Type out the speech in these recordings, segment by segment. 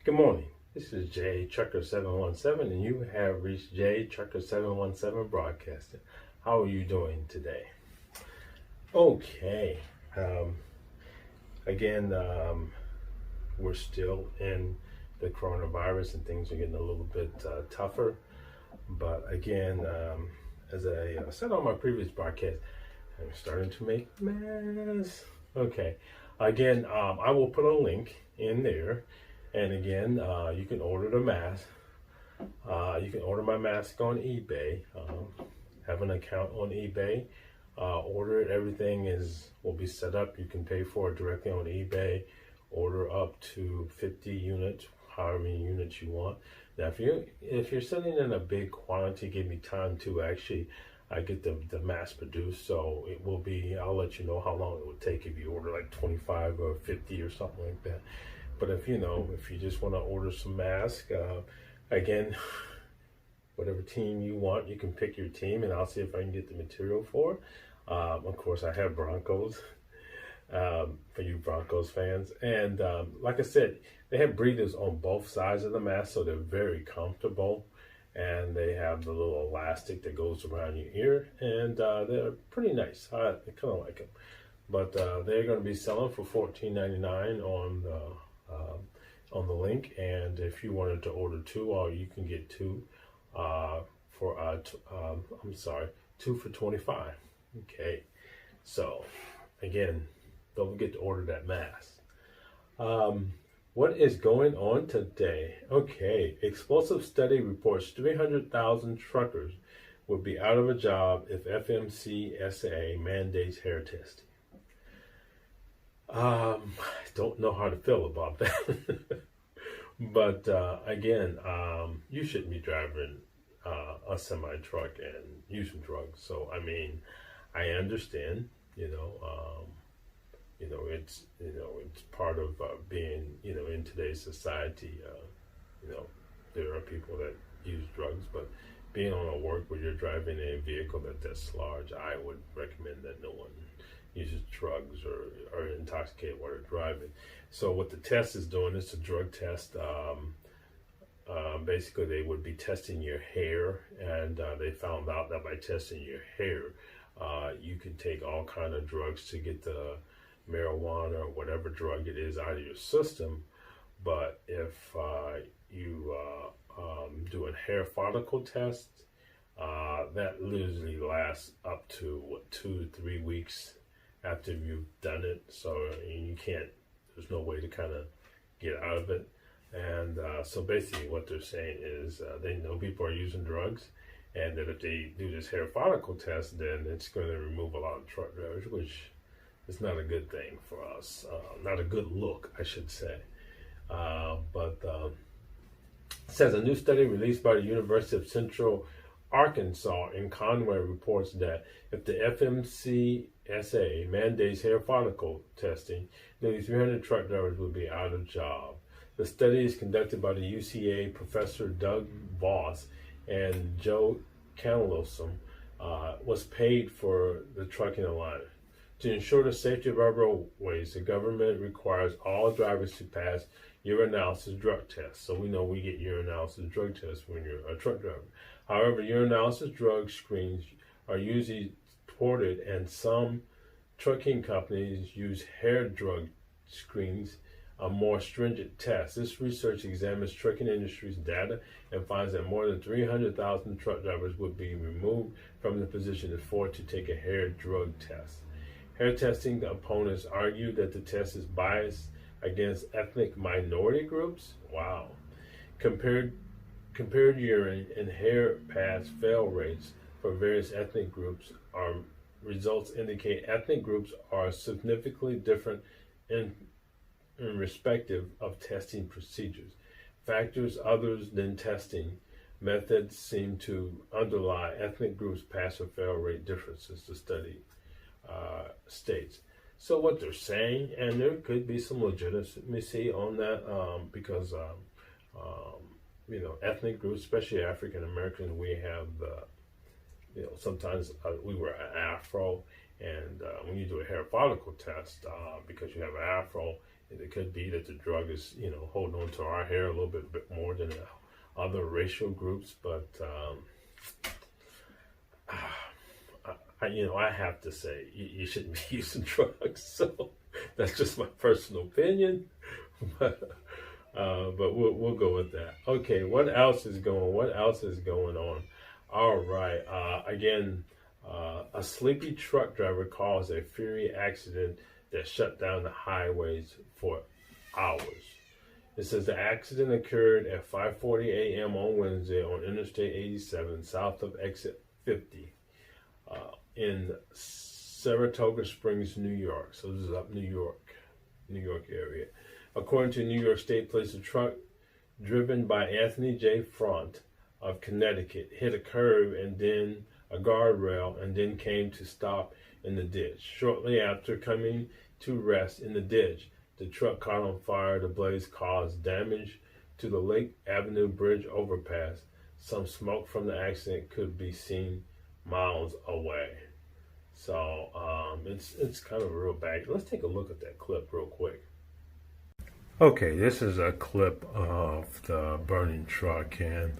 Good morning. This is Jay Trucker 717, and you have reached Jay Trucker 717 Broadcasting. How are you doing today? Okay. Um, again, we're still in the coronavirus, and things are getting a little bit tougher. But again, as I said on my previous broadcast, I'm starting to make mess. Okay. Again, I will put a link in there. And again, you can order the mask. You can order my mask on eBay. Have an account on eBay. Order it. Everything will be set up. You can pay for it directly on eBay. Order up to 50 units, however many units you want. Now, if you're sending in a big quantity, give me time to actually get the mass produced. So it will be. I'll let you know how long it would take if you order like 25 or 50 or something like that. But if you just want to order some masks, again, whatever team you want, you can pick your team, and I'll see if I can get the material for it. Of course, I have Broncos for you Broncos fans, and like I said, they have breathers on both sides of the mask, so they're very comfortable, and they have the little elastic that goes around your ear, and they're pretty nice. I kind of like them, but they're going to be selling for $14.99 on the link, and if you wanted to order two, or you can get two for two for 25. Okay, so again, don't forget to order that mask. What is going on today? Okay, explosive study reports 300,000 truckers will be out of a job if FMCSA mandates hair testing. I don't know how to feel about that. But again, you shouldn't be driving a semi truck and using drugs. So I mean, I understand. It's part of being in today's society. There are people that use drugs, but being on a work where you're driving a vehicle that's large, I would recommend that no one uses drugs or are intoxicated while they're driving. So what the test is doing is a drug test. Basically, they would be testing your hair, and they found out that by testing your hair, you can take all kind of drugs to get the marijuana or whatever drug it is out of your system. But if you do a hair follicle test, that usually lasts up to 2 to 3 weeks after you've done it, so there's no way to kind of get out of it. And so basically what they're saying is they know people are using drugs, and that if they do this hair follicle test, then it's going to remove a lot of truck drivers, which is not a good thing for us. Not a good look, I should say. But it says a new study released by the University of Central Arkansas in Conway reports that if the FMCSA mandates hair follicle testing, nearly 300 truck drivers will be out of job. The study is conducted by the UCA professor Doug Voss and Joe Canalosum, was paid for the trucking alignment. To ensure the safety of our roadways, the government requires all drivers to pass urinalysis drug tests. So we know we get urinalysis drug tests when you're a truck driver. However, urinalysis drug screens are usually ported, and some trucking companies use hair drug screens, a more stringent test. This research examines trucking industry's data and finds that more than 300,000 truck drivers would be removed from the position if forced to take a hair drug test. Hair testing opponents argue that the test is biased against ethnic minority groups. Wow. Compared urine and hair pass fail rates for various ethnic groups, our results indicate ethnic groups are significantly different in respective of testing procedures. Factors other than testing methods seem to underlie ethnic groups' pass or fail rate differences, the study states. So what they're saying, and there could be some legitimacy on that, because ethnic groups, especially African Americans, we have sometimes we wear an afro, and when you do a hair follicle test, because you have an afro, It could be that the drug is, holding on to our hair a little bit more than other racial groups. But I have to say, you shouldn't be using drugs. So that's just my personal opinion. But we'll go with that. Okay, what else is going on? All right. Again, a sleepy truck driver caused a fury accident that shut down the highways for hours. It says the accident occurred at 5:40 a.m. on Wednesday on Interstate 87, south of exit 50, in Saratoga Springs, New York. So this is up New York area. According to New York State Police, a truck driven by Anthony J. Front of Connecticut hit a curb and then a guardrail and then came to stop in the ditch. Shortly after coming to rest in the ditch, the truck caught on fire. The blaze caused damage to the Lake Avenue Bridge overpass. Some smoke from the accident could be seen miles away. So it's kind of real bad. Let's take a look at that clip real quick. Okay, this is a clip of the burning truck, and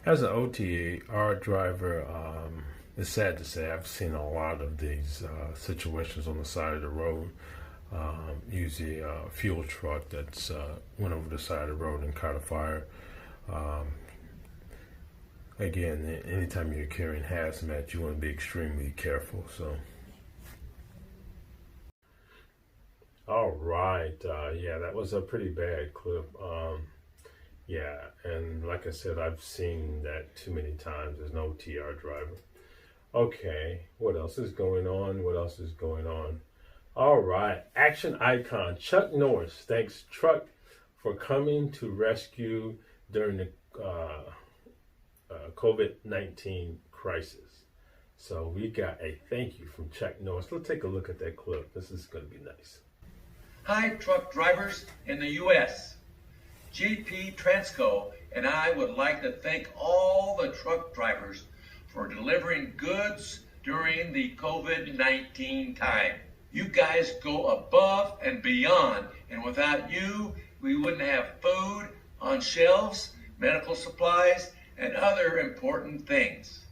as an OTR driver, it's sad to say I've seen a lot of these situations on the side of the road. Usually a fuel truck that's went over the side of the road and caught a fire. Again, anytime you're carrying hazmat, you want to be extremely careful. So. All right. Yeah, that was a pretty bad clip. Yeah, and like I said, I've seen that too many times as an OTR driver. Okay, what else is going on? All right, action icon Chuck Norris thanks truck for coming to rescue during the COVID-19 crisis. So we got a thank you from Chuck Norris. Let's take a look at that clip. This is going to be nice. Hi, truck drivers in the U.S. GP Transco and I would like to thank all the truck drivers for delivering goods during the COVID-19 time. You guys go above and beyond, and without you, we wouldn't have food on shelves, medical supplies, and other important things.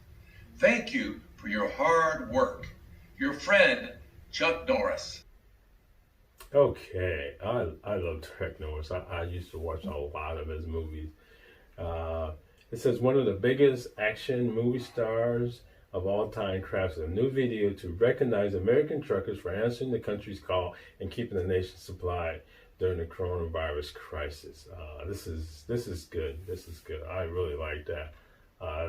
Thank you for your hard work. Your friend, Chuck Norris. Okay, I love Chuck Norris. I used to watch a lot of his movies. It says one of the biggest action movie stars of all time crafts a new video to recognize American truckers for answering the country's call and keeping the nation supplied during the coronavirus crisis. This is good. This is good. I really like that.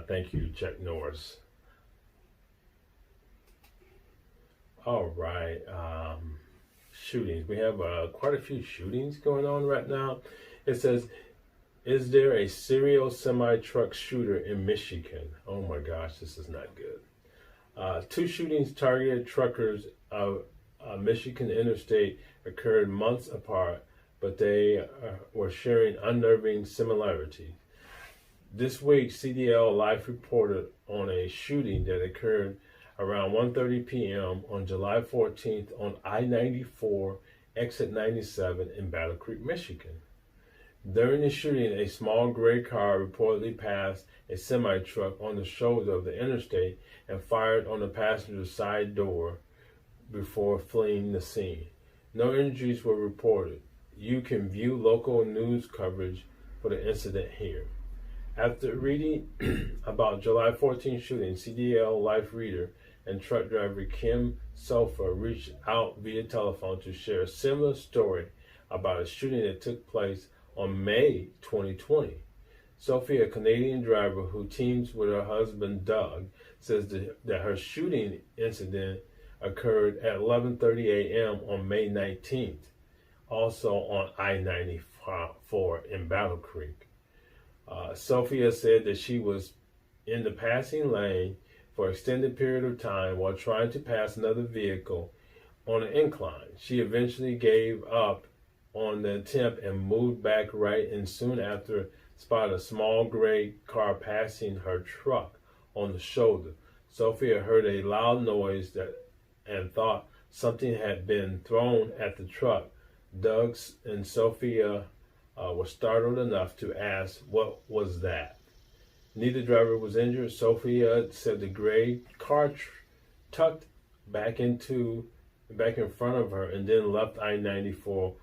Thank you, Chuck Norris. All right. Shootings. We have quite a few shootings going on right now. It says, is there a serial semi-truck shooter in Michigan? Oh my gosh, this is not good. Two shootings targeted truckers of Michigan interstate occurred months apart, but they were sharing unnerving similarities. This week, CDL Life reported on a shooting that occurred around 1:30 p.m. on July 14th on I-94, exit 97 in Battle Creek, Michigan. During the shooting, a small gray car reportedly passed a semi-truck on the shoulder of the interstate and fired on the passenger's side door before fleeing the scene. No injuries were reported. You can view local news coverage for the incident here. After reading about July 14th shooting, CDL Life reader and truck driver Kim Sofa reached out via telephone to share a similar story about a shooting that took place on May 2020. Sophie, a Canadian driver who teams with her husband Doug, says that her shooting incident occurred at 11:30 a.m. on May 19th, also on I-94 in Battle Creek. Sophia said that she was in the passing lane for an extended period of time while trying to pass another vehicle on an incline. She eventually gave up on the attempt and moved back right, and soon after spotted a small gray car passing her truck on the shoulder. Sophia heard a loud noise and thought something had been thrown at the truck, Doug and Sophia were startled enough to ask, "What was that?" Neither driver was injured. Sophia said the gray car tucked back in front of her and then left I-94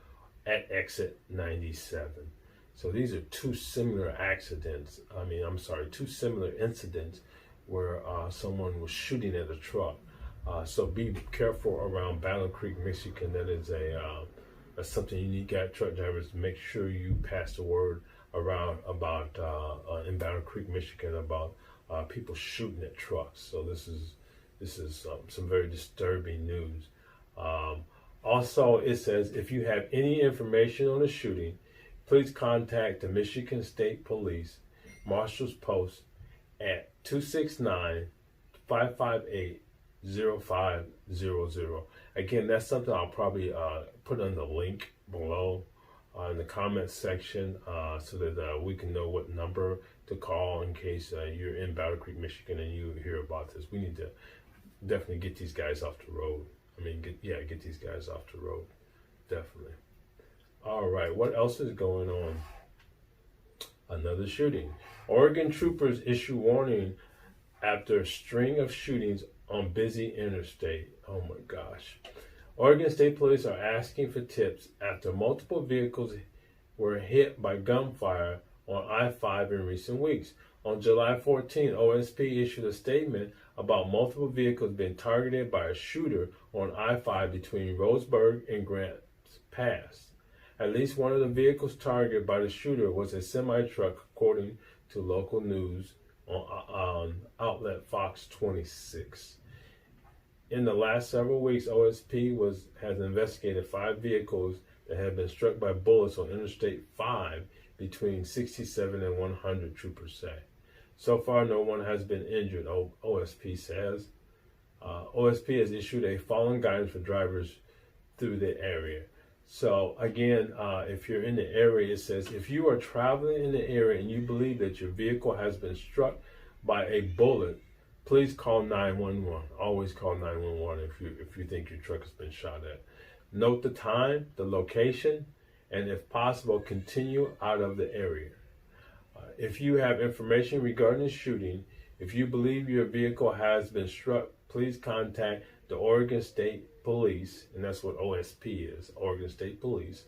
at exit 97. So these are two similar two similar incidents where someone was shooting at a truck. So be careful around Battle Creek, Michigan. That is that's something you need, truck drivers, to make sure you pass the word around about in Battle Creek, Michigan, about people shooting at trucks. So this is some very disturbing news. Also, it says, if you have any information on the shooting, please contact the Michigan State Police Marshal's Post at 269-558-0500. Again, that's something I'll probably put on the link below in the comments section so that we can know what number to call in case you're in Battle Creek, Michigan, and you hear about this. We need to definitely get these guys off the road. Get these guys off the road, definitely. All right, what else is going on? Another shooting. Oregon troopers issue warning after a string of shootings on busy interstate. Oh my gosh. Oregon State Police are asking for tips after multiple vehicles were hit by gunfire on I-5 in recent weeks. On July 14, OSP issued a statement about multiple vehicles being targeted by a shooter on I-5 between Roseburg and Grants Pass. At least one of the vehicles targeted by the shooter was a semi-truck, according to local news on outlet Fox 26. In the last several weeks, OSP has investigated 5 vehicles that have been struck by bullets on Interstate 5 between 67 and 100, troopers say. So far, no one has been injured, OSP says. OSP has issued a following guidance for drivers through the area. So again, if you're in the area, it says, if you are traveling in the area and you believe that your vehicle has been struck by a bullet, please call 911. Always call 911 if you think your truck has been shot at. Note the time, the location, and if possible, continue out of the area. If you have information regarding the shooting, if you believe your vehicle has been struck, please contact the Oregon State Police, and that's what OSP is, Oregon State Police,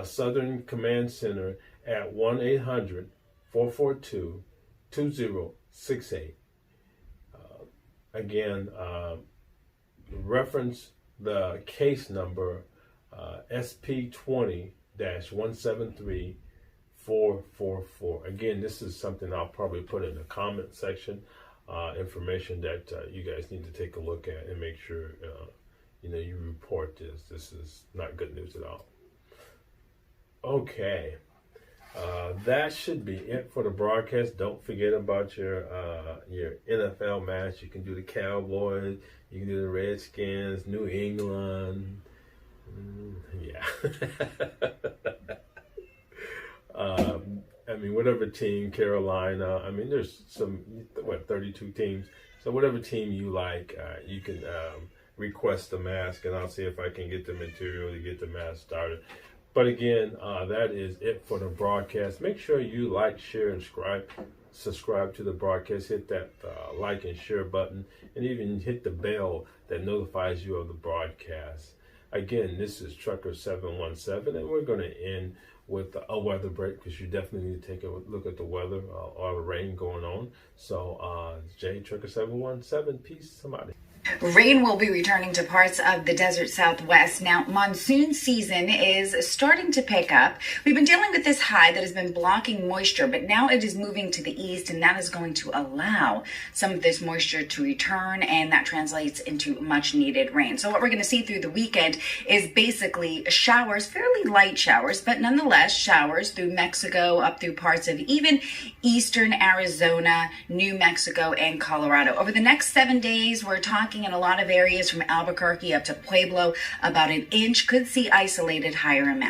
Southern Command Center at 1-800-442-2068. Again, reference the case number SP20-173444. Again, this is something I'll probably put in the comment section, information that you guys need to take a look at and make sure you report this. This is not good news at all. Okay. That should be it for the broadcast. Don't forget about your NFL match. You can do the Cowboys, you can do the Redskins, New England. Whatever team, Carolina. There's 32 teams. So whatever team you like, you can request the mask, and I'll see if I can get the material to get the mask started. But again, that is it for the broadcast. Make sure you like, share, and subscribe to the broadcast. Hit that like and share button, and even hit the bell that notifies you of the broadcast. Again, this is Trucker 717, and we're going to end with a weather break because you definitely need to take a look at the weather, all the rain going on. So, Jay, Trucker 717, peace, somebody. Rain will be returning to parts of the desert southwest. Now, monsoon season is starting to pick up. We've been dealing with this high that has been blocking moisture, but now it is moving to the east, and that is going to allow some of this moisture to return, and that translates into much needed rain. So what we're going to see through the weekend is basically showers, fairly light showers, but nonetheless showers through Mexico, up through parts of even eastern Arizona, New Mexico, and Colorado. Over the next 7 days, we're talking in a lot of areas from Albuquerque up to Pueblo, about an inch, could see isolated higher amounts.